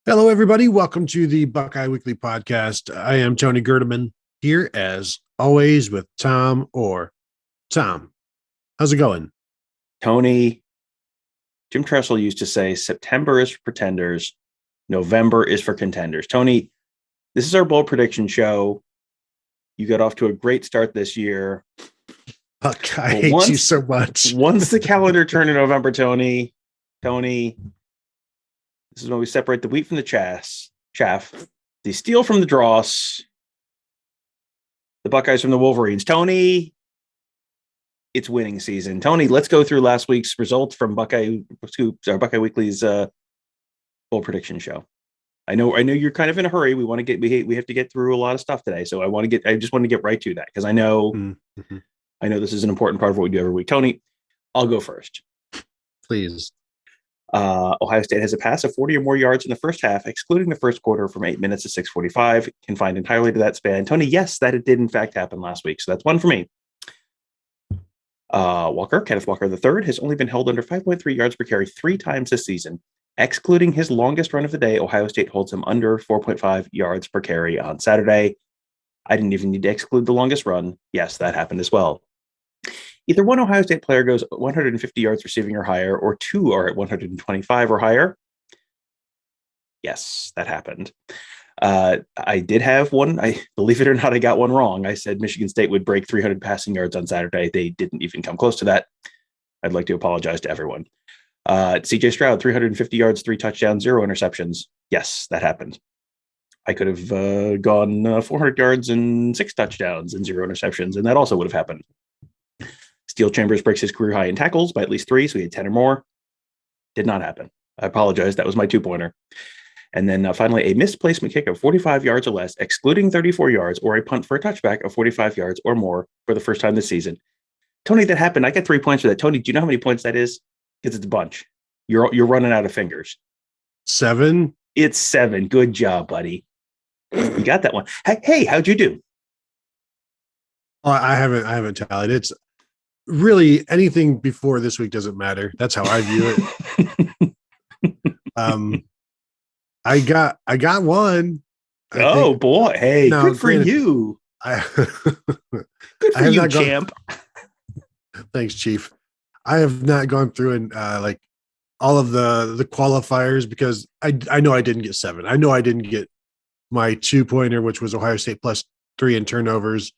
Hello, everybody. Welcome to the Buckeye Weekly Podcast. I am Tony Gerdeman here, as always, with Tom Orr. Tom, how's it going? Tony, Jim Tressel used to say September is for pretenders, November is for contenders. Tony, this is our bold prediction show. You got off to a great start this year. Buckeye But hates you so much. once the calendar turned in November, Tony, this is when we separate the wheat from the chaff, the steel from the dross, the Buckeyes from the Wolverines. Tony, it's winning season. Tony, let's go through last week's results from Buckeye Scoops, our Buckeye Weekly's bold prediction show. I know you're kind of in a hurry. We have to get through a lot of stuff today. So I just want to get right to that because Mm-hmm. I know this is an important part of what we do every week. Tony, I'll go first. Please. Ohio State has a pass of 40 or more yards in the first half, excluding the first quarter from 8 minutes to 6:45, confined entirely to that span. Tony, yes, that it did in fact happen last week. So that's one for me. Kenneth Walker III has only been held under 5.3 yards per carry 3 times this season. Excluding his longest run of the day, Ohio State holds him under 4.5 yards per carry on Saturday. I didn't even need to exclude the longest run. Yes, that happened as well. Either one Ohio State player goes 150 yards receiving or higher, or two are at 125 or higher. Yes, that happened. I did have one. Believe it or not, I got one wrong. I said Michigan State would break 300 passing yards on Saturday. They didn't even come close to that. I'd like to apologize to everyone. CJ Stroud, 350 yards, 3 touchdowns, 0 interceptions. Yes, that happened. I could have gone 400 yards and 6 touchdowns and 0 interceptions, and that also would have happened. Steel Chambers breaks his career high in tackles by at least 3, so he had 10 or more. Did not happen. I apologize. That was my 2-pointer. And then finally, a misplacement kick of 45 yards or less, excluding 34 yards, or a punt for a touchback of 45 yards or more for the first time this season. Tony, that happened. I got 3 points for that. Tony, do you know how many points that is? Because it's a bunch. You're running out of fingers. 7. It's 7. Good job, buddy. You got that one. Hey, how'd you do? I haven't tallied. It's really anything before this week doesn't matter. That's how I view it. I got one. Boy. Hey, now, good for granted, you. I Good I for have you, not gone. champ. Thanks, Chief. I have not gone through and like all of the qualifiers because I know I didn't get 7. I know I didn't get my 2-pointer, which was Ohio State plus 3 in turnovers,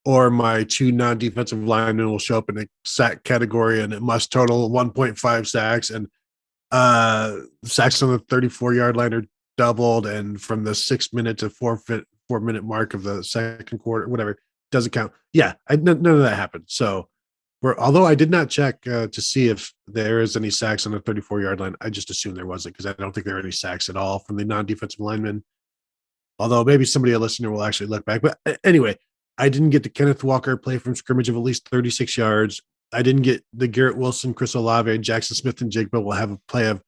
or my 2 non-defensive linemen will show up in a sack category and it must total 1.5 sacks, and sacks on the 34-yard line are doubled, and from the 6-minute to 4-minute mark of the second quarter, whatever, doesn't count. Yeah, none of that happened. So although I did not check to see if there is any sacks on the 34-yard line, I just assumed there wasn't because I don't think there are any sacks at all from the non-defensive linemen. Although maybe a listener will actually look back. But anyway, I didn't get the Kenneth Walker play from scrimmage of at least 36 yards. I didn't get the Garrett Wilson, Chris Olave, Jackson Smith, and Jigba will have a play of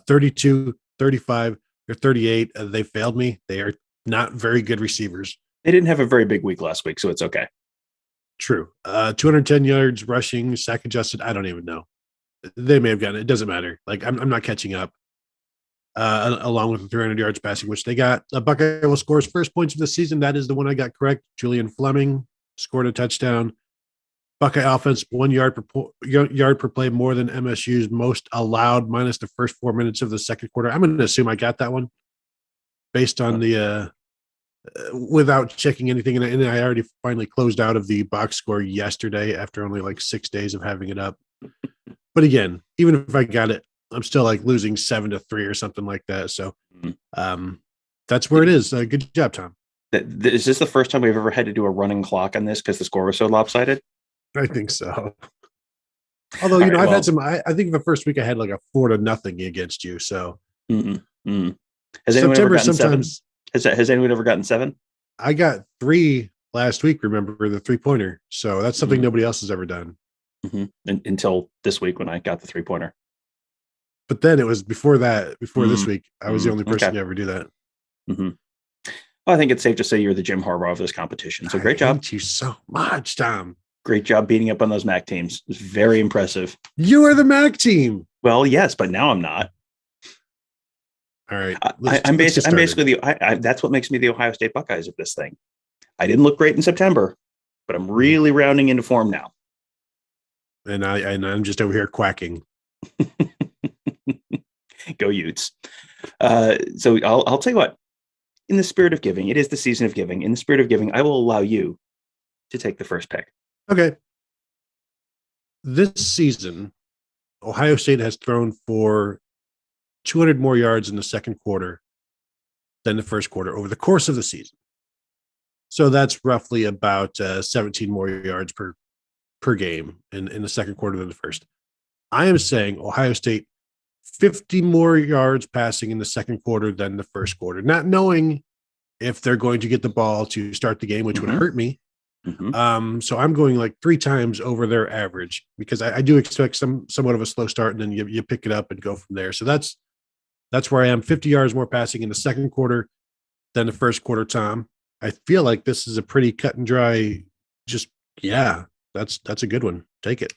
32, 35, or 38. They failed me. They are not very good receivers. They didn't have a very big week last week, so it's okay. True. 210 yards rushing, sack adjusted. I don't even know. They may have gotten it. It doesn't matter. Like, I'm not catching up. Along with the 300 yards passing, which they got. Buckeye will score his first points of the season. That is the one I got correct. Julian Fleming scored a touchdown. Buckeye offense, 1 yard per play more than MSU's most allowed, minus the first 4 minutes of the second quarter. I'm going to assume I got that one based on the without checking anything. And I already finally closed out of the box score yesterday after only like 6 days of having it up. But again, even if I got it, I'm still like losing 7-3 or something like that. So that's where it is. Good job, Tom. Is this the first time we've ever had to do a running clock on this because the score was so lopsided? I think so. Although, I've had some, I think the first week I had like a 4-0 against you. So Has anyone ever gotten sometimes 7? Has anyone ever gotten 7? I got 3 last week. Remember the 3-pointer. So that's something nobody else has ever done. Until this week when I got the 3-pointer. But then it was before this week, I was the only person to ever do that. Well, I think it's safe to say you're the Jim Harbaugh of this competition. So great job. Thank you so much, Tom. Great job beating up on those MAC teams. It's very impressive. You are the MAC team. Well, yes, but now I'm not. All right. I'm Let's get started. basically that's what makes me the Ohio State Buckeyes of this thing. I didn't look great in September, but I'm really rounding into form now. And I'm just over here quacking. Go Utes. So I'll tell you what, in the spirit of giving, it is the season of giving. In the spirit of giving, I will allow you to take the first pick. Okay. This season, Ohio State has thrown for 200 more yards in the second quarter than the first quarter over the course of the season. So that's roughly about 17 more yards per game in the second quarter than the first. I am saying Ohio State 50 more yards passing in the second quarter than the first quarter, not knowing if they're going to get the ball to start the game, which would hurt me. So I'm going like 3 times over their average because I do expect somewhat of a slow start, and then you pick it up and go from there. So that's where I am. 50 yards more passing in the second quarter than the first quarter, Tom. I feel like this is a pretty cut and dry, that's a good one. Take it.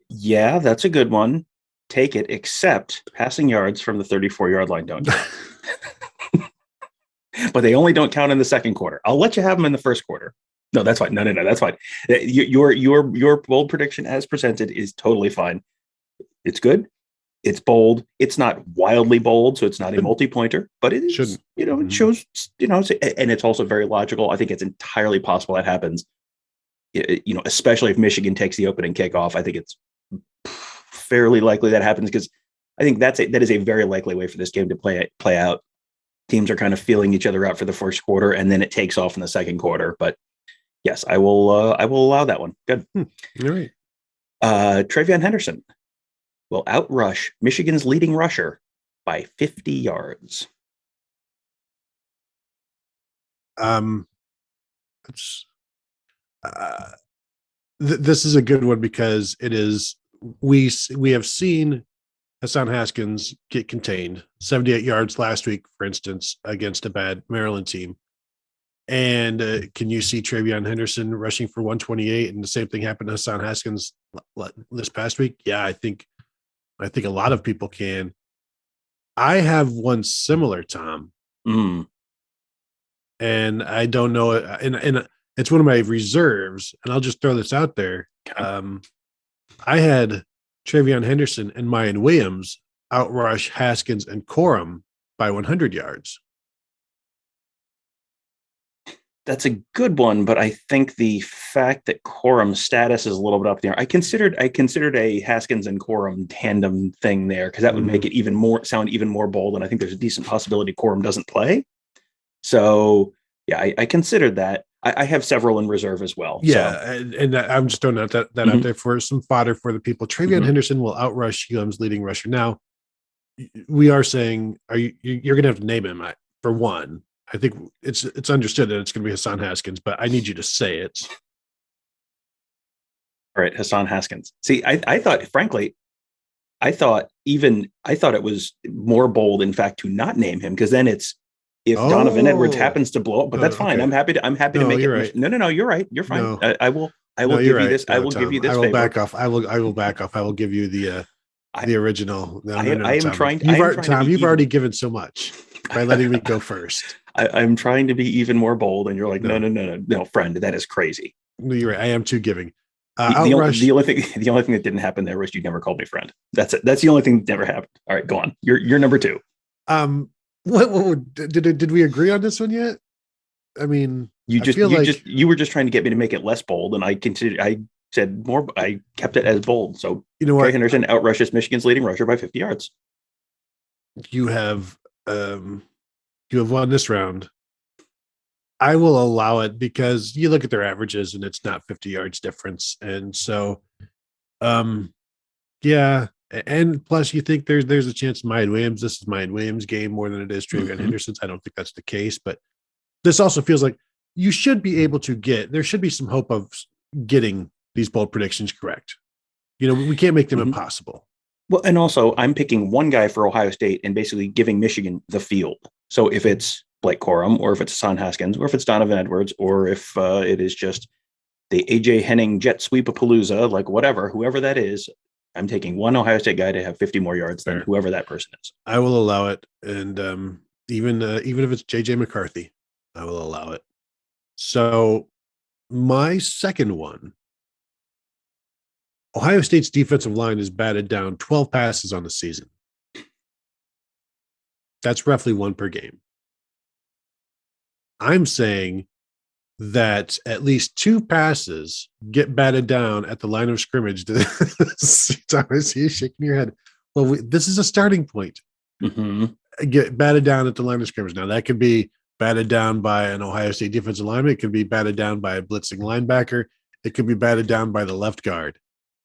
Yeah, that's a good one. Take it, except passing yards from the 34-yard line don't count. But they only don't count in the second quarter. I'll let you have them in the first quarter. No, that's fine. No, that's fine. Your bold prediction as presented is totally fine. It's good. It's bold. It's not wildly bold, so it's not a multi-pointer, but it is, it shows, and it's also very logical. I think it's entirely possible that happens. Especially if Michigan takes the opening kickoff, I think it's fairly likely that happens because I think that is a very likely way for this game to play out. Teams are kind of feeling each other out for the first quarter, and then it takes off in the second quarter. But yes, I will allow that one. Good. All right. Travion Henderson will outrush Michigan's leading rusher by 50 yards. This is a good one because it is we have seen Hassan Haskins get contained 78 yards last week, for instance, against a bad Maryland team. And can you see Travion Henderson rushing for 128? And the same thing happened to Hassan Haskins this past week. Yeah, I think a lot of people can. I have one similar, Tom. And I don't know. And it's one of my reserves. And I'll just throw this out there. I had Travion Henderson and Mayan Williams outrush Haskins and Corum by 100 yards. That's a good one, but I think the fact that Corum's status is a little bit up there. I considered a Haskins and Corum tandem thing there because that would make it sound even more bold. And I think there's a decent possibility Corum doesn't play. So yeah, I considered that. I have several in reserve as well. Yeah, so. and I'm just throwing that out there for some fodder for the people. Travion Henderson will outrush UM's leading rusher. Now, we are saying, you're going to have to name him for one. I think it's understood that it's going to be Hassan Haskins, but I need you to say it. All right, Hassan Haskins. See, I thought it was more bold, in fact, to not name him because then it's if Donovan Edwards happens to blow up, but that's fine. Okay. I'm happy to make it. Right. No, you're right. You're fine. No. I will give you this. I will give you this. I will back off. I will back off. I will give you the original. You've already given so much by letting me go first. I'm trying to be even more bold, and you're like, no, friend, that is crazy. No, you're right. I am too giving. The only thing that didn't happen there was you never called me friend. That's it. That's the only thing that never happened. All right, go on. You're number 2. What did we agree on this one yet? I mean, you were just trying to get me to make it less bold, and I said more. I kept it as bold. So you know what? Henderson outrushes Michigan's leading rusher by 50 yards. You have won this round. I will allow it because you look at their averages and it's not 50 yards difference. And so, yeah. And plus you think there's a chance Mayan Williams, this is Mayan Williams' game more than it is Travion Henderson's. I don't think that's the case, but this also feels like you should be able to there should be some hope of getting these bold predictions correct. We can't make them impossible. Well, and also I'm picking one guy for Ohio State and basically giving Michigan the field. So if it's Blake Corum, or if it's Hassan Haskins, or if it's Donovan Edwards, or if it is just the AJ Henning jet sweep-a-palooza, like whoever that is, I'm taking one Ohio State guy to have 50 more yards than Fair. whoever that person is. I will allow it, and even if it's JJ McCarthy, I will allow it. So my second one, Ohio State's defensive line is batted down 12 passes on the season. That's roughly one per game. I'm saying that at least 2 passes get batted down at the line of scrimmage. Thomas, you're shaking your head. Well, this is a starting point. Mm-hmm. Get batted down at the line of scrimmage. Now, that could be batted down by an Ohio State defensive lineman. It could be batted down by a blitzing linebacker. It could be batted down by the left guard.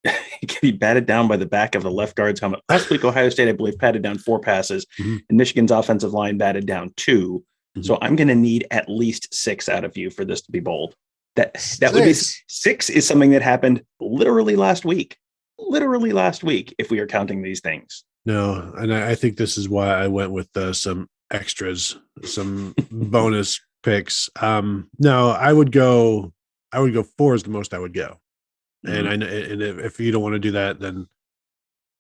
It can be batted down by the back of the left guard's helmet. Last week, Ohio State, I believe, batted down 4 passes, and Michigan's offensive line batted down 2. So I'm going to need at least 6 out of you for this to be bold. That would be 6 is something that happened literally last week. Literally last week, if we are counting these things. No, and I think this is why I went with some extras, some bonus picks. No, I would go 4 is the most I would go. And I know, and if you don't want to do that, then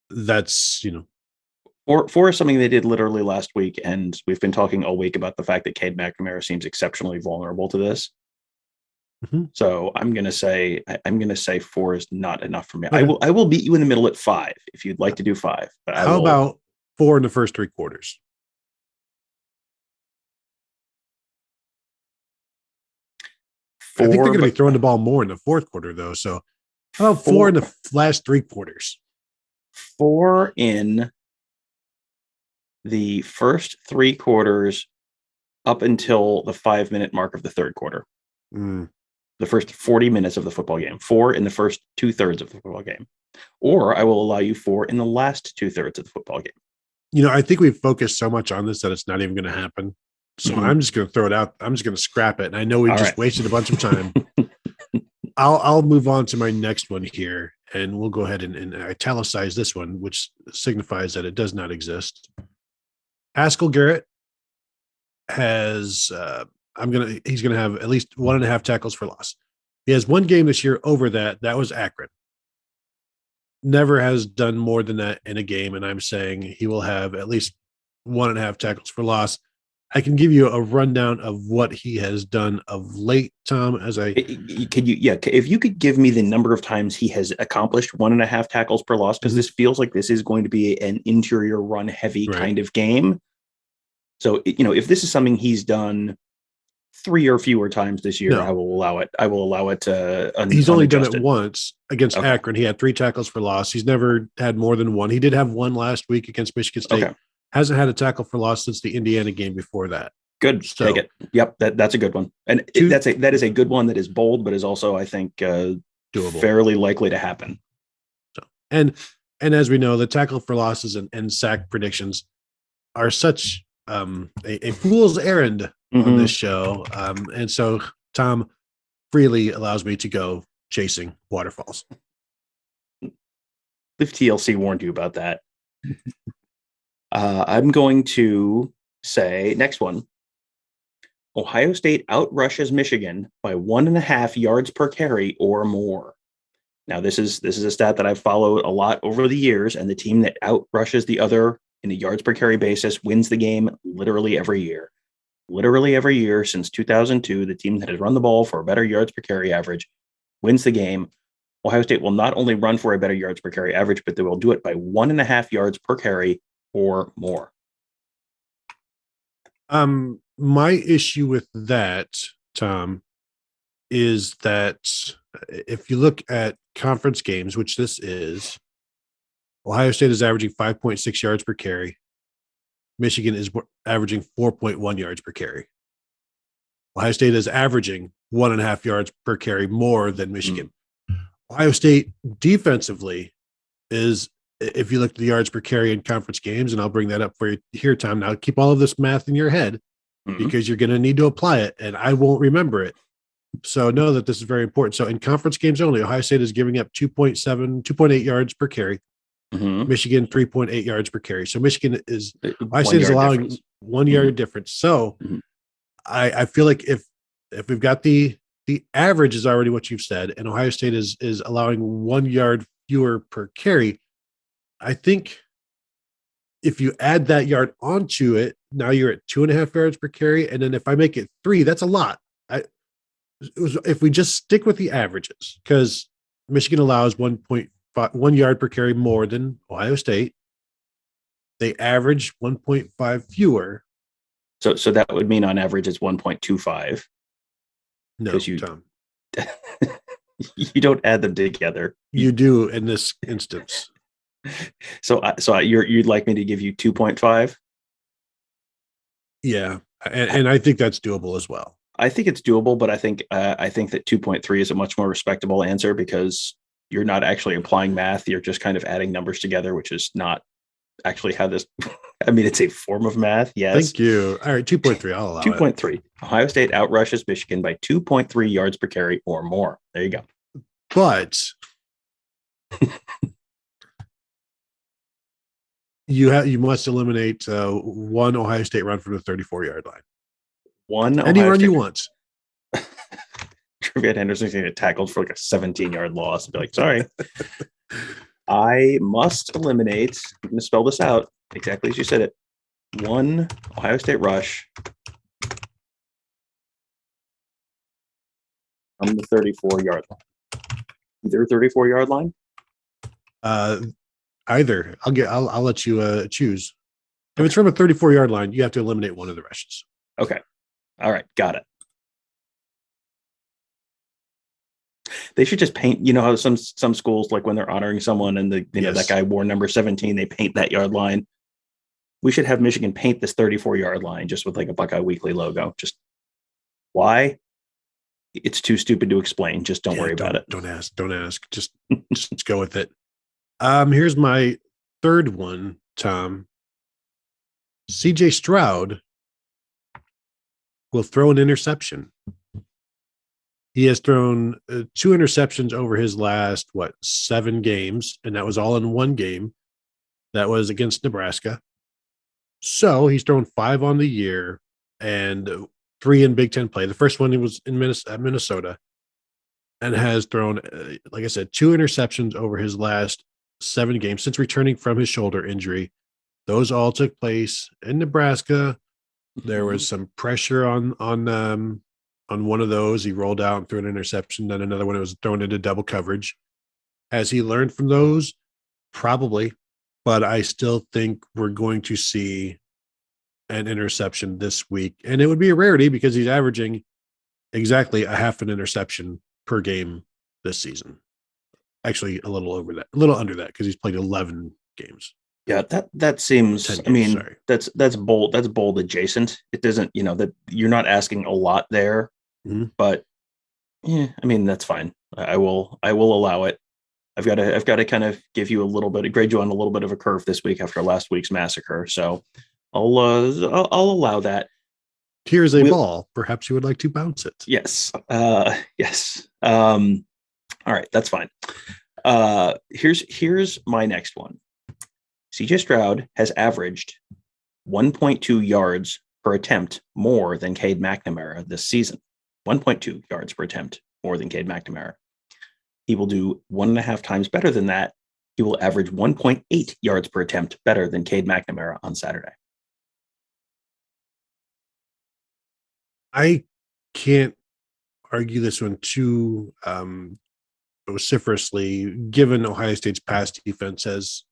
that's, 4 is something they did literally last week, and we've been talking all week about the fact that Cade McNamara seems exceptionally vulnerable to this. Mm-hmm. So I'm gonna say 4 is not enough for me. Okay. I will beat you in the middle at 5 if you'd like to do 5. But how about 4 in the first 3 quarters? I think they're going to be throwing the ball more in the fourth quarter, though. So how about 4 in the last 3 quarters? 4 in the first 3 quarters up until the 5-minute mark of the third quarter. The first 40 minutes of the football game. 4 in the first 2/3 of the football game. Or I will allow you 4 in the last 2/3 of the football game. I think we've focused so much on this that it's not even going to happen. So I'm just going to throw it out. I'm just going to scrap it. And I know we just wasted a bunch of time. I'll move on to my next one here, and we'll go ahead and italicize this one, which signifies that it does not exist. Garrett has he's gonna have at least 1.5 tackles for loss. He has one game this year over that. That was Akron. Never has done more than that in a game, and I'm saying he will have at least 1.5 tackles for loss. I can give you a rundown of what he has done of late, Tom. If you could give me the number of times he has accomplished 1.5 tackles per loss, because this feels like this is going to be an interior run heavy kind of game. So, if this is something he's done 3 or fewer times this year, I will allow it. I will allow it. He's only done it once against Akron. He had 3 tackles for loss. He's never had more than 1. He did have 1 last week against Michigan State. Okay. Hasn't had a tackle for loss since the Indiana game before that. Good. So, take it. Yep. That's a good one. And that is a good one that is bold, but is also, I think, doable, fairly likely to happen. So, and as we know, the tackle for losses and sack predictions are such a fool's errand on this show. And so Tom freely allows me to go chasing waterfalls. The TLC warned you about that. I'm going to say next one. Ohio State outrushes Michigan by 1.5 yards per carry or more. Now, this is a stat that I've followed a lot over the years, and the team that outrushes the other in a yards per carry basis wins the game literally every year. Literally every year since 2002, the team that has run the ball for a better yards per carry average wins the game. Ohio State will not only run for a better yards per carry average, but they will do it by 1.5 yards per carry or more. My issue with that, Tom, is that if you look at conference games, which this is, Ohio State is averaging 5.6 yards per carry. Michigan is averaging 4.1 yards per carry. Ohio State is averaging 1.5 yards per carry more than Michigan. Ohio State defensively is, if you look at the yards per carry in conference games, and I'll bring that up for you here, Tom. Now, keep all of this math in your head because you're going to need to apply it, and I won't remember it. So know that this is very important. So in conference games only, Ohio State is giving up 2.8 yards per carry. Michigan 3.8 yards per carry. So Michigan is, Ohio State is allowing 1 yard difference. So I feel like if we've got the average is already what you've said, and Ohio State is allowing 1 yard fewer per carry, I think if you add that yard onto it, now you're at 2.5 yards per carry. And then if I make it 3, that's a lot. If we just stick with the averages, because Michigan allows 1.1 yard per carry more than Ohio State. They average 1.5 fewer. So that would mean on average it's 1.25. No, Tom. You don't add them together. You do in this instance. So you'd like me to give you 2.5? Yeah, and I think that's doable as well. I think it's doable, but I think that 2.3 is a much more respectable answer because you're not actually applying math. You're just kind of adding numbers together, which is not actually how this. I mean, it's a form of math. Yes. Thank you. All right, 2.3. I'll allow 2.3. Ohio State outrushes Michigan by 2.3 yards per carry or more. There you go. But you must eliminate one Ohio State run from the 34-yard line. Any run you want. Trevian Henderson's going to get tackled for like a 17-yard loss. Be like, sorry. I must eliminate, I'm going to spell this out exactly as you said it. One Ohio State rush from the 34-yard line. Either 34-yard line? Either. I'll let you choose. If it's from a 34-yard line, you have to eliminate one of the rushes. Okay. All right. Got it. They should just paint, you know how some schools, like when they're honoring someone and know that guy wore number 17, they paint that yard line. We should have Michigan paint this 34-yard line just with like a Buckeye Weekly logo. Just why? It's too stupid to explain. Just don't worry about it. Don't ask. Just go with it. Here's my third one, Tom. CJ Stroud will throw an interception. He has thrown 2 interceptions over his last, 7 games, and that was all in one game. That was against Nebraska. So he's thrown 5 on the year and 3 in Big Ten play. The first one he was in Minnesota, and has thrown, like I said, 2 interceptions over his last 7 games since returning from his shoulder injury. Those all took place in Nebraska. There was some pressure on one of those. He rolled out and threw an interception. Then another one was thrown into double coverage. Has he learned from those? Probably. But I still think we're going to see an interception this week. And it would be a rarity because he's averaging exactly a half an interception per game this season. Actually, a little over that, a little under that, because he's played 11 games. Yeah, that seems. Games, I mean, sorry. That's bold. That's bold adjacent. It doesn't, that you're not asking a lot there, but yeah, I mean that's fine. I will allow it. I've got to kind of give you a little bit, grade you on a little bit of a curve this week after last week's massacre. So I'll allow that. Here's a ball. Perhaps you would like to bounce it. Yes. Yes. All right, that's fine. Here's my next one. CJ Stroud has averaged 1.2 yards per attempt more than Cade McNamara this season. 1.2 yards per attempt more than Cade McNamara. He will do 1.5 times better than that. He will average 1.8 yards per attempt better than Cade McNamara on Saturday. I can't argue this one too vociferously, given Ohio State's pass defense has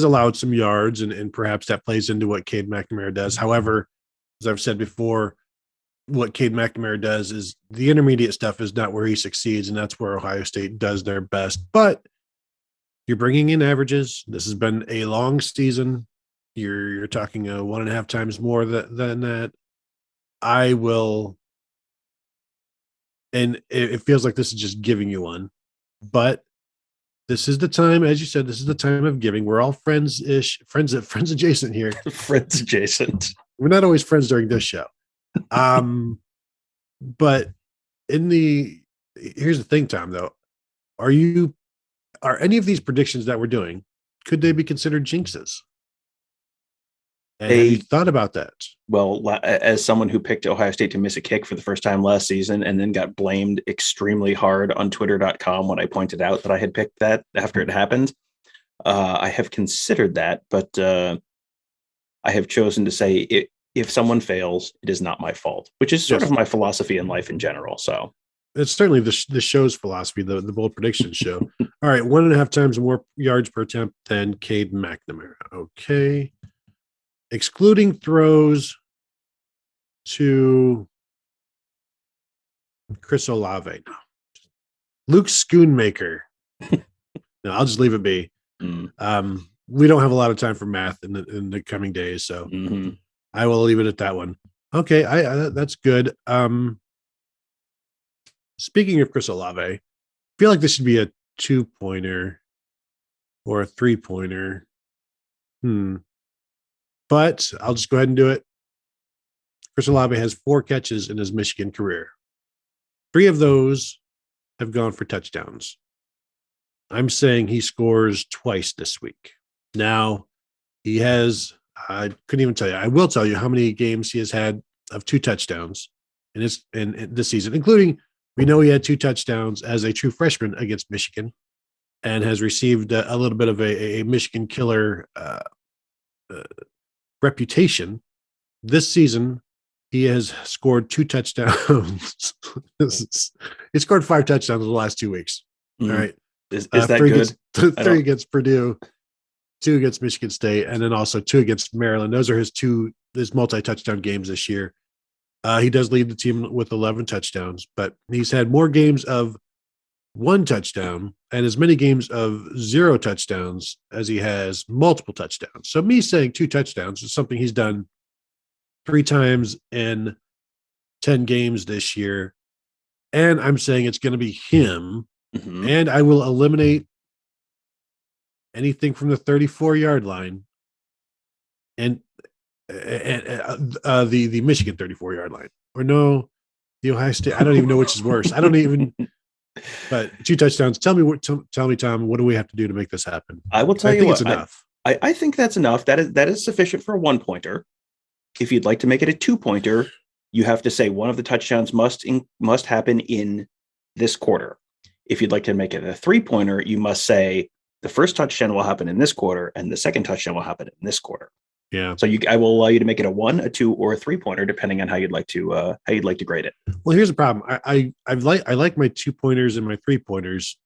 allowed some yards, and perhaps that plays into what Cade McNamara does. However, as I've said before, what Cade McNamara does is the intermediate stuff is not where he succeeds, and that's where Ohio State does their best. But you're bringing in averages. This has been a long season. You're talking 1.5 times more than that. I will, and it feels like this is just giving you one, but this is the time, as you said, this is the time of giving. We're all friends adjacent here. Friends adjacent. We're not always friends during this show. But here's the thing, Tom, though. Are any of these predictions that we're doing, could they be considered jinxes? And have you thought about that? Well, as someone who picked Ohio State to miss a kick for the first time last season and then got blamed extremely hard on Twitter.com when I pointed out that I had picked that after it happened, I have considered that, but I have chosen to say if someone fails, it is not my fault, which is sort Yes. of my philosophy in life in general. So It's certainly the show's philosophy, the bold predictions show. All right, 1.5 times more yards per attempt than Cade McNamara. Okay. Excluding throws to Chris Olave. No. Luke Schoonmaker. No, I'll just leave it be. We don't have a lot of time for math in the coming days, so I will leave it at that one. Okay, I that's good. Speaking of Chris Olave, I feel like this should be a 2-pointer or a 3-pointer. But I'll just go ahead and do it. Chris Olave has 4 catches in his Michigan career. 3 of those have gone for touchdowns. I'm saying he scores twice this week. Now, he has, I couldn't even tell you. I will tell you how many games he has had of 2 touchdowns in this season, including we know he had 2 touchdowns as a true freshman against Michigan and has received a little bit of a Michigan killer reputation. This season, he has scored 2 touchdowns. He scored 5 touchdowns in the last 2 weeks. All right. Is that good? 3 against Purdue, 2 against Michigan State, and then also 2 against Maryland. Those are his multi-touchdown games this year. He does lead the team with 11 touchdowns, but he's had more games of 1 touchdown and as many games of 0 touchdowns as he has multiple touchdowns. So me saying 2 touchdowns is something he's done 3 times in 10 games this year. And I'm saying it's going to be him. And I will eliminate anything from the 34-yard line and the Michigan 34-yard line. Or no, the Ohio State. I don't even know which is worse. I don't even. But 2 touchdowns. Tell me, Tom. What do we have to do to make this happen? I will tell you think what, it's enough. I think that's enough. That is sufficient for a 1-pointer. If you'd like to make it a 2-pointer, you have to say one of the touchdowns must happen in this quarter. If you'd like to make it a 3-pointer, you must say the first touchdown will happen in this quarter and the second touchdown will happen in this quarter. Yeah. So I will allow you to make it a 1, a 2, or a 3-pointer, depending on how you'd like to grade it. Well, here's the problem. I like my 2-pointers and my 3-pointers,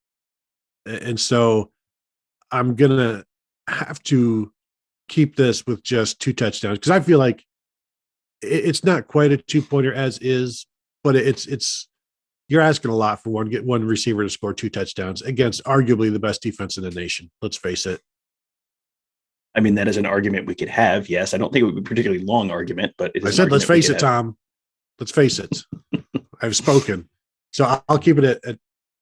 and so I'm gonna have to keep this with just 2 touchdowns because I feel like it's not quite a 2-pointer as is, but it's you're asking a lot for one receiver to score 2 touchdowns against arguably the best defense in the nation. Let's face it. I mean, that is an argument we could have. Yes, I don't think it would be a particularly long argument, but I said, let's face it, Tom. Let's face it. I've spoken. So I'll keep it at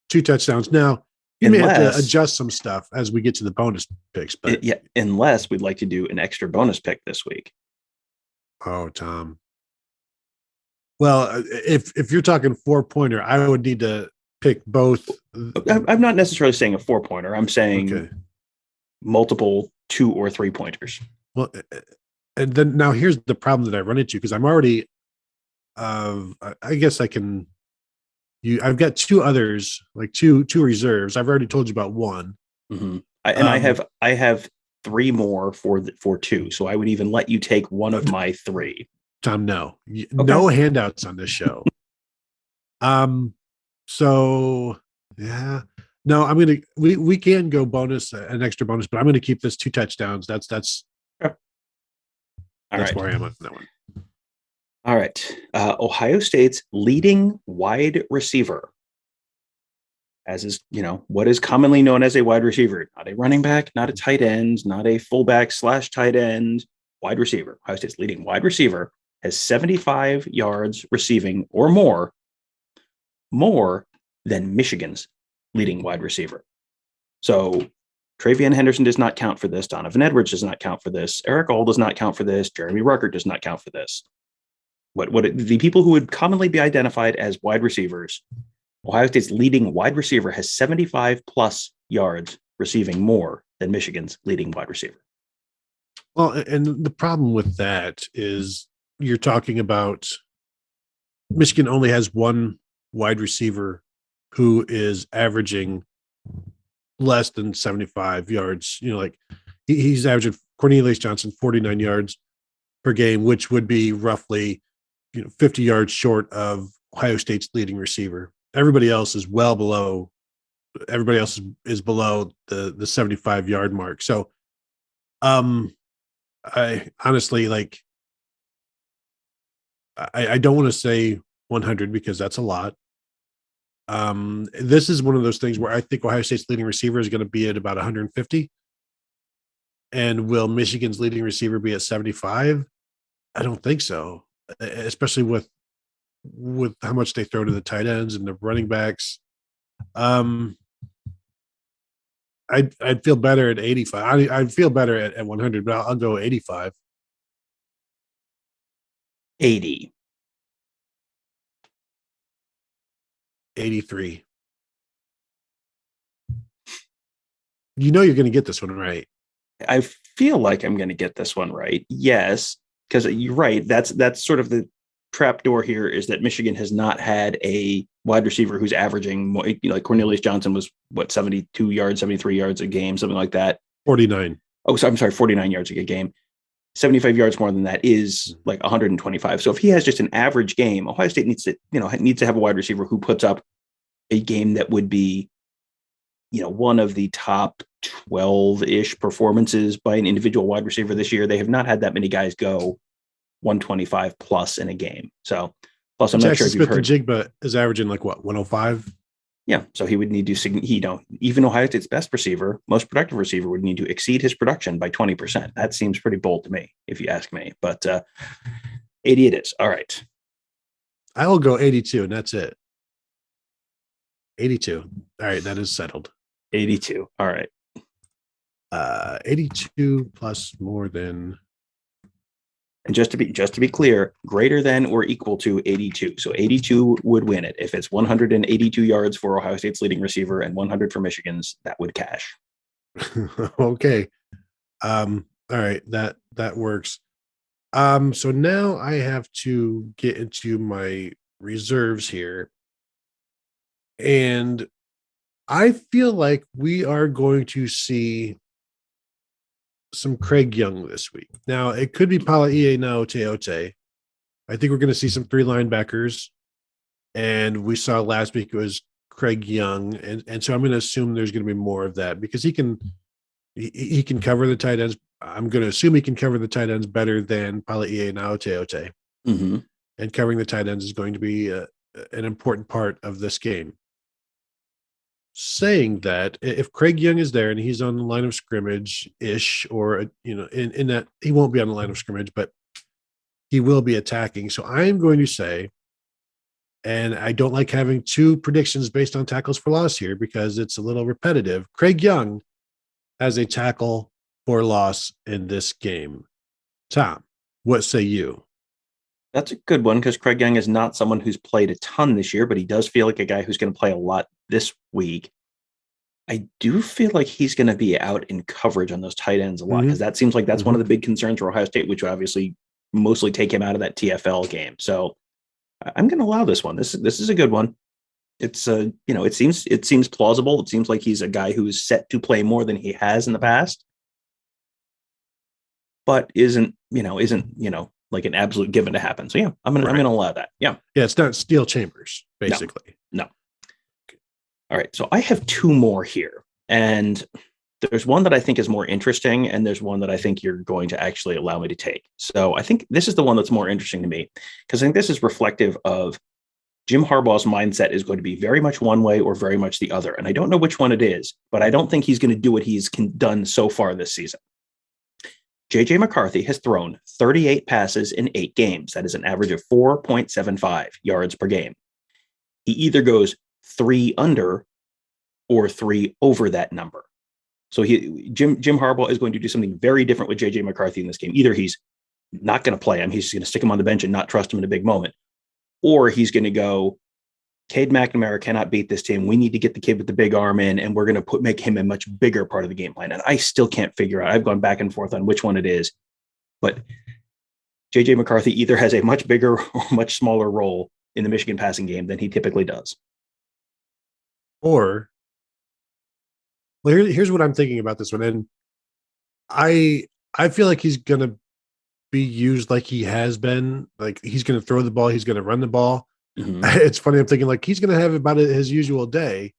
2 touchdowns. Now, you may have to adjust some stuff as we get to the bonus picks. But unless we'd like to do an extra bonus pick this week. Oh, Tom. Well, if you're talking 4-pointer, I would need to pick both. I'm not necessarily saying a 4-pointer. I'm saying multiple 2 or 3-pointers. Well, and then now here's the problem that I run into because I'm already, I guess I can. I've got 2 others, like two reserves. I've already told you about one, I have 3 more for 2. So I would even let you take one of my 3. Tom, no handouts on this show. So yeah, no, I'm gonna we can go an extra bonus, but I'm gonna keep this 2 touchdowns. That's where I am on that one. All right. Ohio State's leading wide receiver, as is, what is commonly known as a wide receiver, not a running back, not a tight end, not a fullback / tight end, wide receiver. Ohio State's leading wide receiver has 75 yards receiving or more than Michigan's leading wide receiver. So Travion Henderson does not count for this. Donovan Edwards does not count for this. Eric All does not count for this. Jeremy Ruckert does not count for this. The people who would commonly be identified as wide receivers, Ohio State's leading wide receiver has 75 plus yards receiving more than Michigan's leading wide receiver. Well, and the problem with that is you're talking about Michigan only has one wide receiver who is averaging less than 75 yards. Like he's averaging Cornelius Johnson 49 yards per game, which would be roughly 50 yards short of Ohio State's leading receiver. Everybody else is well below. Everybody else is below the 75-yard mark. So, I honestly I don't want to say 100 because that's a lot. This is one of those things where I think Ohio State's leading receiver is going to be at about 150. And will Michigan's leading receiver be at 75? I don't think so, especially with how much they throw to the tight ends and the running backs. I'd feel better at 85. I'd feel better at 100, but I'll go 85. 80. 83. You're going to get this one right. I feel like I'm going to get this one right. Yes, because you're right. That's sort of the trap door here, is that Michigan has not had a wide receiver who's averaging more, like Cornelius Johnson was 72 yards, 73 yards a game, something like that. 49. Oh, so I'm sorry, 49 yards a game. 75 yards more than that is like 125. So if he has just an average game, Ohio State needs to have a wide receiver who puts up a game that would be, one of the top 12-ish performances by an individual wide receiver this year. They have not had that many guys go 125 plus in a game. So plus I'm not sure if you've heard. Jigba is averaging 105. Yeah. So he would need to, even Ohio State's best receiver, most productive receiver, would need to exceed his production by 20%. That seems pretty bold to me, if you ask me, but 80 it is. All right. I will go 82 and that's it. 82. All right. That is settled. 82. All right. 82 plus more than. And just to be clear, greater than or equal to 82. So 82 would win it. If it's 182 yards for Ohio State's leading receiver and 100 for Michigan's, that would cash. Okay. All right. That works. So now I have to get into my reserves here. And I feel like we are going to see some Craig Young this week. Now, it could be Palai'e Teote. I think we're going to see some 3 linebackers. And we saw last week it was Craig Young. And so I'm going to assume there's going to be more of that because he can cover the tight ends. I'm going to assume he can cover the tight ends better than Palai'e Teote. Mm-hmm. And covering the tight ends is going to be an important part of this game. Saying that, if Craig Young is there and he's on the line of scrimmage ish, or in that he won't be on the line of scrimmage, but he will be attacking. So I am going to say, and I don't like having 2 predictions based on tackles for loss here because it's a little repetitive. Craig Young has a tackle for loss in this game. Tom, what say you? That's a good one because Craig Young is not someone who's played a ton this year, but he does feel like a guy who's going to play a lot this week. I do feel like he's going to be out in coverage on those tight ends a lot because that seems like that's one of the big concerns for Ohio State, which would obviously mostly take him out of that TFL game. So I'm going to allow this one. This is a good one. It's it seems plausible. It seems like he's a guy who is set to play more than he has in the past, but isn't like an absolute given to happen. So yeah, I'm gonna allow that. Yeah. It's not Steel Chambers, basically. No. All right. So I have 2 more here. And there's one that I think is more interesting, and there's one that I think you're going to actually allow me to take. So I think this is the one that's more interesting to me, because I think this is reflective of Jim Harbaugh's mindset is going to be very much one way or very much the other. And I don't know which one it is, but I don't think he's going to do what he's done so far this season. JJ McCarthy has thrown 38 passes in 8 games. That is an average of 4.75 yards per game. He either goes 3 under or 3 over that number. So Jim Harbaugh is going to do something very different with JJ McCarthy in this game. Either he's not going to play him, he's just going to stick him on the bench and not trust him in a big moment, or he's going to go, Cade McNamara cannot beat this team. We need to get the kid with the big arm in, and we're going to make him a much bigger part of the game plan. And I still can't figure out. I've gone back and forth on which one it is, but JJ McCarthy either has a much bigger or much smaller role in the Michigan passing game than he typically does. Or Well, here's what I'm thinking about this one, and I I feel like he's gonna be used like he has been. Like he's gonna throw the ball, he's gonna run the ball. Mhm. It's funny. I'm thinking like he's gonna have about his usual day,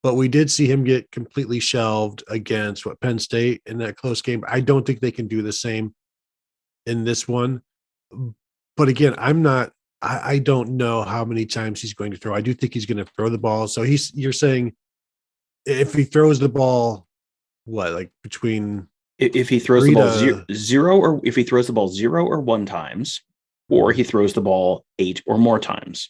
but we did see him get completely shelved against Penn State in that close game. I don't think they can do the same in this one. But again, I'm not. I don't know how many times he's going to throw. I do think he's going to throw the ball. So you're saying if he throws the ball, what, like between If he throws the three ball zero, to zero, or if he throws the ball 0 or 1 times, or he throws the ball 8 or more times.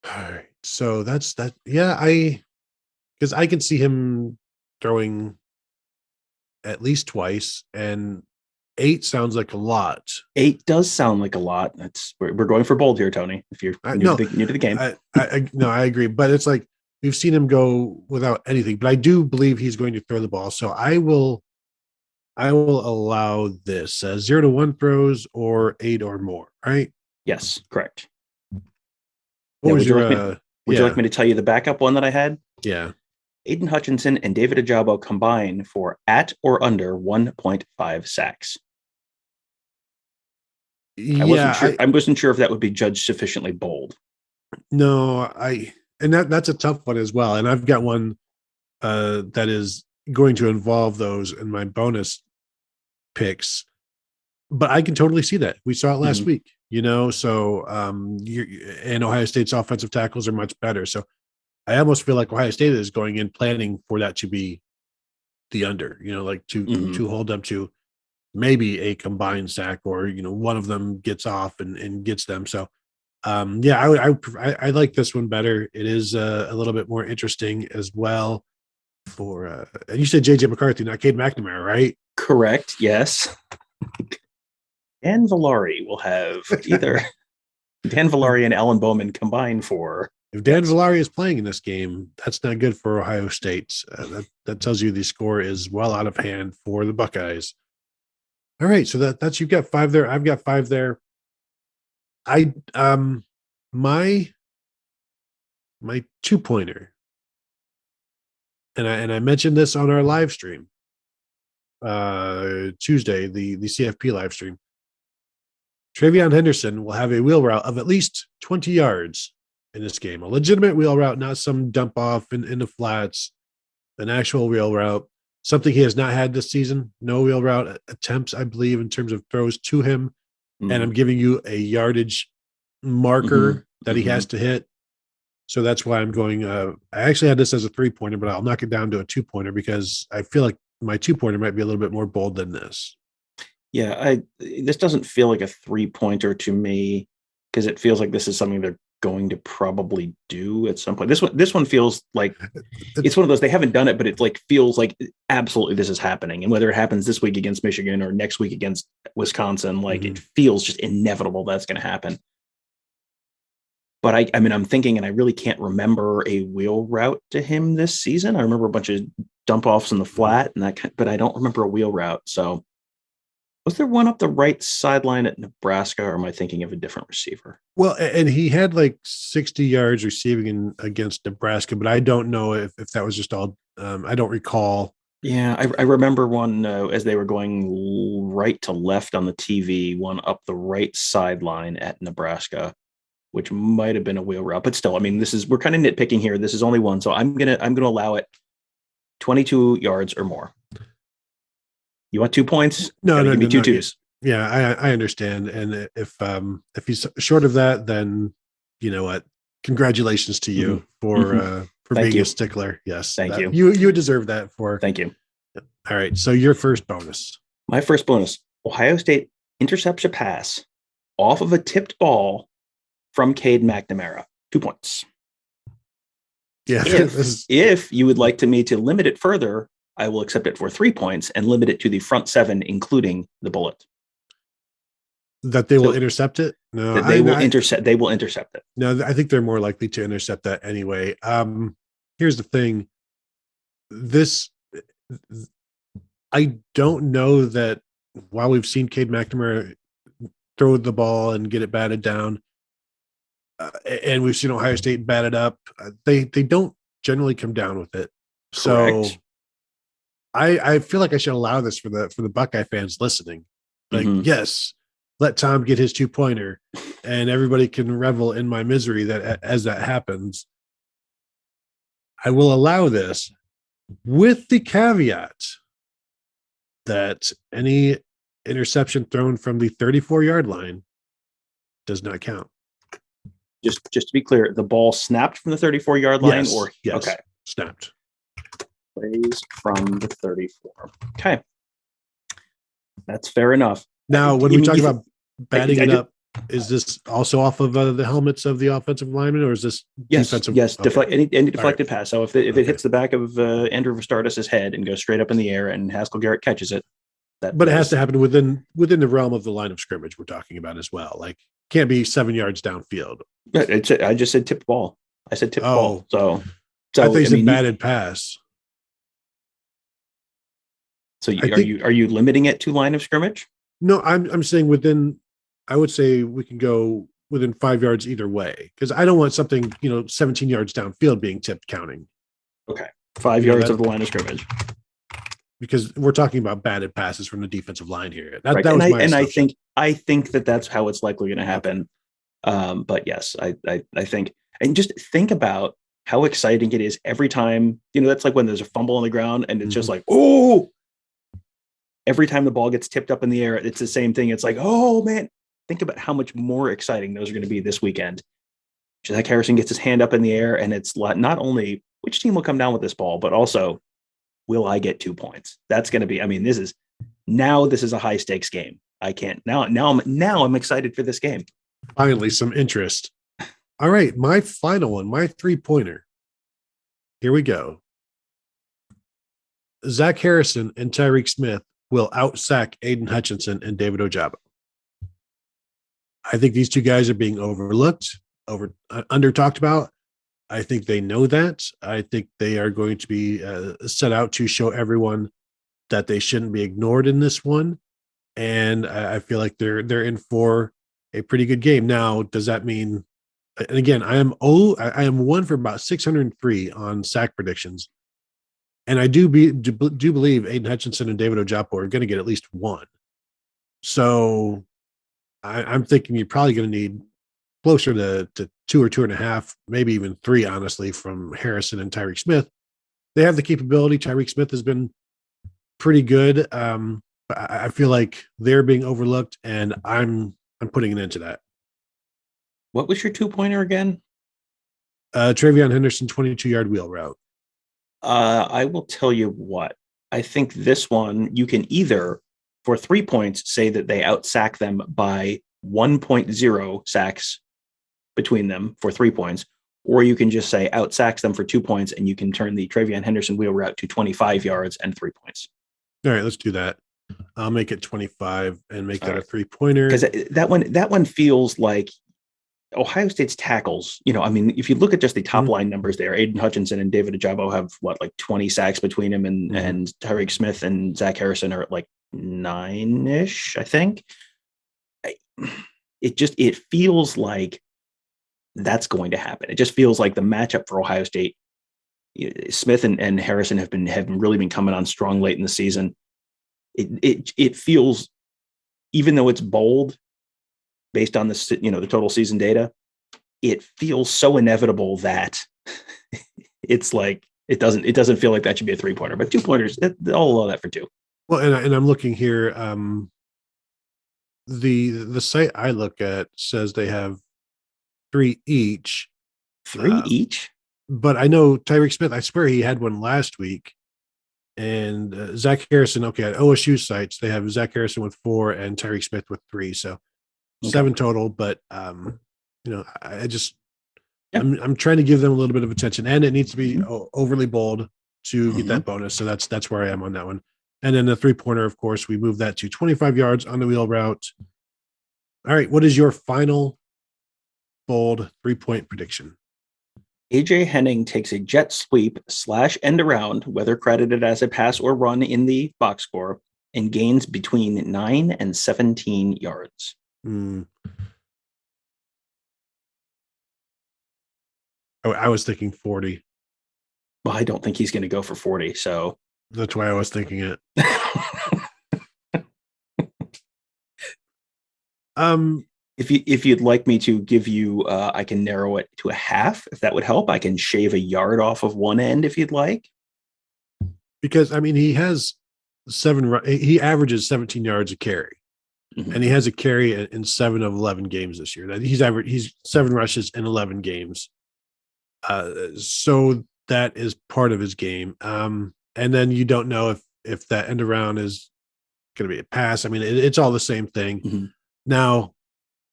all right. So that's that. Yeah, because I can see him throwing at least twice, and 8 sounds like a lot. 8 does sound like a lot. We're going for bold here, Tony. If you're I, new to no, the game, no, I agree, but it's like we've seen him go without anything. But I do believe he's going to throw the ball, so I will allow this 0 to 1 throws or 8 or more. Right? yes, correct. What Now, was your would you like yeah, me to tell you the backup one that I had? yeah, Aiden Hutchinson and David Ajabo combine for at or under 1.5 sacks. I wasn't yeah? sure. I wasn't sure if that would be judged sufficiently bold. No, and that's a tough one as well. And I've got one that is going to involve those in my bonus picks, but I can totally see that. We saw it last Mhm. week, so and Ohio State's offensive tackles are much better. So I almost feel like Ohio State is going in planning for that to be the under, like Mhm. to hold them to maybe a combined sack, or one of them gets off and gets them. So yeah, I like this one better. It is a little bit more interesting as well. For and you said JJ McCarthy, not Cade McNamara, right? Correct. Yes. Dan Villari will have either Dan Villari and Alan Bowman combine for If Dan yes. Villari is playing in this game, that's not good for Ohio State. That tells you the score is well out of hand for the Buckeyes. All right, so that's you've got 5 there. I've got 5 there. I my my 2 pointer, and I mentioned this on our live stream Tuesday, the CFP live stream. Travion Henderson will have a wheel route of at least 20 yards in this game. A legitimate wheel route, not some dump off in the flats, an actual wheel route. Something he has not had this season. No wheel route attempts, I believe, in terms of throws to him. And I'm Mm-hmm. giving you a yardage marker that he Mm-hmm. has to hit. So that's why I'm going. I actually had this as a 3-pointer, but I'll knock it down to a 2-pointer because I feel like my 2-pointer might be a little bit more bold than this. Yeah, I this doesn't feel like a 3-pointer to me because it feels like this is something they're going to probably do at some point. This one feels like it's one of those they haven't done it, but it like feels like absolutely this is happening. And whether it happens this week against Michigan or next week against Wisconsin, like it Mhm. feels just inevitable that's going to happen. But I mean, I'm thinking, and I really can't remember a wheel route to him this season. I remember a bunch of dump offs in the flat, and but I don't remember a wheel route. So, was there one up the right sideline at Nebraska, or am I thinking of a different receiver? Well, and he had like 60 yards receiving against Nebraska, but I don't know if that was just all. I don't recall. Yeah, I remember one as they were going right to left on the TV, one up the right sideline at Nebraska, which might have been a wheel route. But still, I mean, we're kind of nitpicking here. This is only one, so I'm gonna allow it 22 yards or more. You want 2 points? No, Got to no, give me no, two no. Yeah, twos. yeah, I understand. And if he's short of that, then you know what? Congratulations to Mm-hmm. you Mm-hmm. for Thank being a you. stickler. Yes, Thank that you. you deserve that for. Thank you. All right, so your first bonus. My first bonus: Ohio State intercepts a pass off of a tipped ball from Cade McNamara. 2 points. Yeah, this If is if you would like me to limit it further, I will accept it for 3 points and limit it to the front seven, including the bullet. that they will So intercept it. No, that they will intercept it. no, I think they're more likely to intercept that anyway. Here's the thing. This I don't know that while we've seen Cade McNamara throw the ball and get it batted down, and we've seen Ohio State bat it up. They don't generally come down with it. So Correct. I feel like I should allow this for the Buckeye fans listening. Like, Mm-hmm. yes, let Tom get his 2-pointer, and everybody can revel in my misery that as that happens. I will allow this with the caveat that any interception thrown from the 34-yard line does not count. Just to be clear, the ball snapped from the 34-yard line, Yes, or yes, okay, snapped. plays from the 34. Okay, that's fair enough. Now, when I we mean, talk about batting I it did, up, is this also off of the helmets of the offensive lineman, or is this yes, defensive? yes, Okay. any All right. deflected pass. So if it hits the back of Andrew Vistardis's head and goes straight up in the air, and Haskell Garrett catches it, But it has to happen within the realm of the line of scrimmage we're talking about as well. Like, can't be 7 yards downfield. I just said tip ball. I said tip ball. So I thought you said mean, batted pass. So are you limiting it to line of scrimmage? No, I'm saying within. I would say we can go within 5 yards either way, because I don't want something 17 yards downfield being tipped counting. Okay, 5 yards of the line of scrimmage, because we're talking about batted passes from the defensive line here. That right. was my assumption. I think that's how it's likely going to happen. Okay. But yes, I think, and just think about how exciting it is every time. That's like when there's a fumble on the ground and it's just like, oh. Every time the ball gets tipped up in the air, it's the same thing. It's like, oh man, think about how much more exciting those are going to be this weekend. Zach Harrison gets his hand up in the air, and it's not only which team will come down with this ball, but also will I get 2 points? That's going to be. I mean, this is a high stakes game. I can't now. I'm excited for this game. Finally, some interest. All right, my final one, my 3-pointer. Here we go. Zach Harrison and Tyreek Smith will outsack Aiden Hutchinson and David Ojabo. I think these two guys are being overlooked, under talked about. I think they know that. I think they are going to be set out to show everyone that they shouldn't be ignored in this one. And I feel like they're in for a pretty good game. Now, does that mean? And again, I am 1 for about 603 on sack predictions. And I do believe Aiden Hutchinson and David Ojabo are going to get at least 1. So I'm thinking you're probably going to need closer to 2 or 2.5, maybe even 3, honestly, from Harrison and Tyreek Smith. They have the capability. Tyreek Smith has been pretty good. But I feel like they're being overlooked, and I'm putting an end to that. What was your 2-pointer again? Travion Henderson, 22-yard wheel route. I will tell you what. I think this one, you can either, for 3 points, say that they outsack them by 1.0 sacks between them for 3 points, or you can just say outsacks them for 2 points, and you can turn the Travion Henderson wheel route to 25 yards and 3 points. All right, let's do that. I'll make it 25 and make that a 3-pointer. Because that one feels like Ohio State's tackles. I mean, if you look at just the top line numbers there, Aiden Hutchinson and David Ojabo have like 20 sacks between him, and Tyreek Smith and Zach Harrison are at like 9-ish, I think. It feels like that's going to happen. It just feels like the matchup for Ohio State. Smith and Harrison have really been coming on strong late in the season. It feels, even though it's bold based on the total season data, it feels so inevitable that it's like it doesn't feel like that should be a 3-pointer, but 2-pointers, I'll allow that for 2. Well, and I'm looking here. The site I look at says they have 3 each. 3 each? But I know Tyreek Smith, I swear he had one last week. And Zach Harrison, okay, at OSU sites, they have Zach Harrison with 4 and Tyreek Smith with 3. So 7 total. But, I just, I'm trying to give them a little bit of attention, and it needs to be overly bold to get that bonus. So that's where I am on that one. And then the 3-pointer, of course, we move that to 25 yards on the wheel route. All right. What is your final bold 3-point prediction? AJ Henning takes a jet sweep / end around, whether credited as a pass or run in the box score, and gains between 9 and 17 yards. I was thinking 40. Well, I don't think he's going to go for 40. So That's why I was thinking it. if you'd like me to give you, I can narrow it to a half if that would help. I can shave a yard off of one end if you'd like. Because I mean, he has he averages 17 yards a carry, and he has a carry in 7 of 11 games this year. That he's 7 rushes in 11 games. So that is part of his game. And then you don't know if that end around is going to be a pass. I mean, it's all the same thing. Mm-hmm. Now,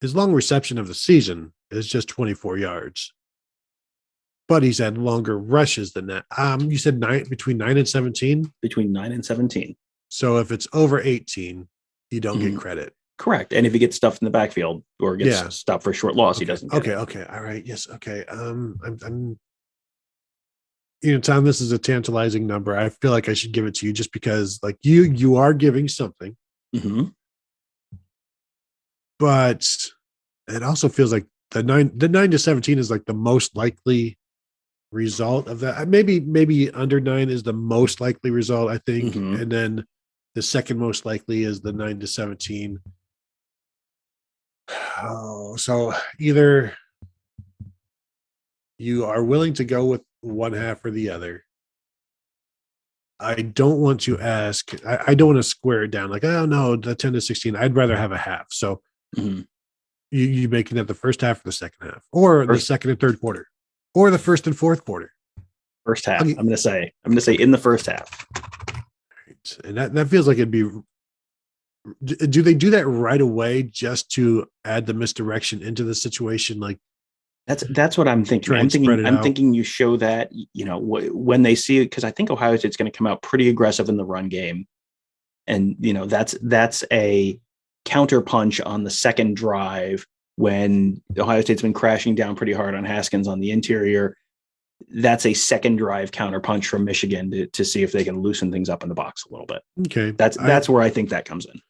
his long reception of the season is just 24 yards, but he's had longer rushes than that. You said between 9 and 17? Between 9 and 17. So if it's over 18, you don't get credit. Correct. And if he gets stuffed in the backfield or gets stopped for a short loss, he doesn't get it. Okay. All right. Yes. Okay. I'm Tom, this is a tantalizing number. I feel like I should give it to you just because like you are giving something. Mm-hmm. But it also feels like the 9 to 17 is like the most likely result of that. Maybe under 9 is the most likely result, I think. And then the second most likely is the 9 to 17. Oh, so either you are willing to go with one half or the other. I don't want to ask. I don't want to square it down like, oh no, the 10 to 16. I'd rather have a half. So you making that the first half or the second half, or the second and third quarter, or the first and fourth quarter. First half. I'm going to say in the first half. Right. And that feels like it'd be. Do they do that right away just to add the misdirection into the situation? Like that's what I'm thinking. I'm thinking you show that, when they see it, because I think Ohio State's going to come out pretty aggressive in the run game, and that's a counter punch on the second drive when Ohio State's been crashing down pretty hard on Haskins on the interior. That's a second drive counter punch from Michigan to see if they can loosen things up in the box a little bit. Okay, that's where I think that comes in.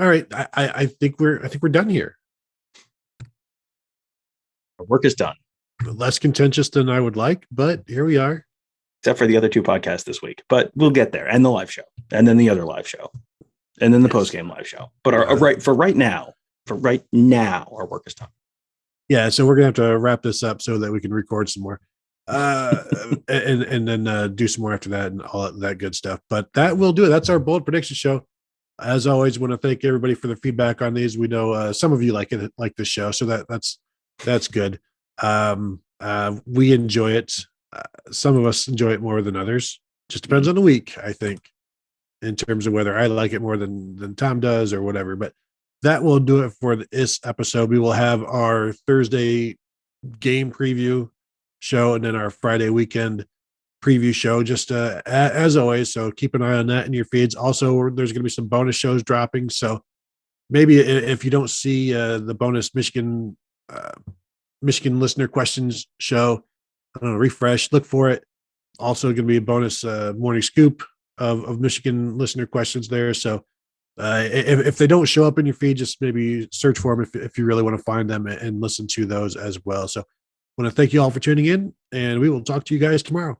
All right, I think we're done here. Our work is done. Less contentious than I would like, but here we are. Except for the other 2 podcasts this week, but we'll get there, and the live show, and then the other live show, and then the post-game live show. But right now, our work is done. Yeah, so we're gonna have to wrap this up so that we can record some more, and then do some more after that and all that good stuff. But that will do it. That's our bold prediction show. As always, want to thank everybody for the feedback on these. We know some of you like the show, so that's good. We enjoy it. Some of us enjoy it more than others. Just depends on the week, I think, in terms of whether I like it more than Tom does or whatever. But that will do it for this episode. We will have our Thursday game preview show and then our Friday weekend preview show, just as always. So keep an eye on that in your feeds. Also, there's going to be some bonus shows dropping. So maybe if you don't see the bonus Michigan listener questions show, I don't know, refresh, look for it. Also going to be a bonus morning scoop of Michigan listener questions there. So if they don't show up in your feed, just maybe search for them if you really want to find them and listen to those as well. So I want to thank you all for tuning in, and we will talk to you guys tomorrow.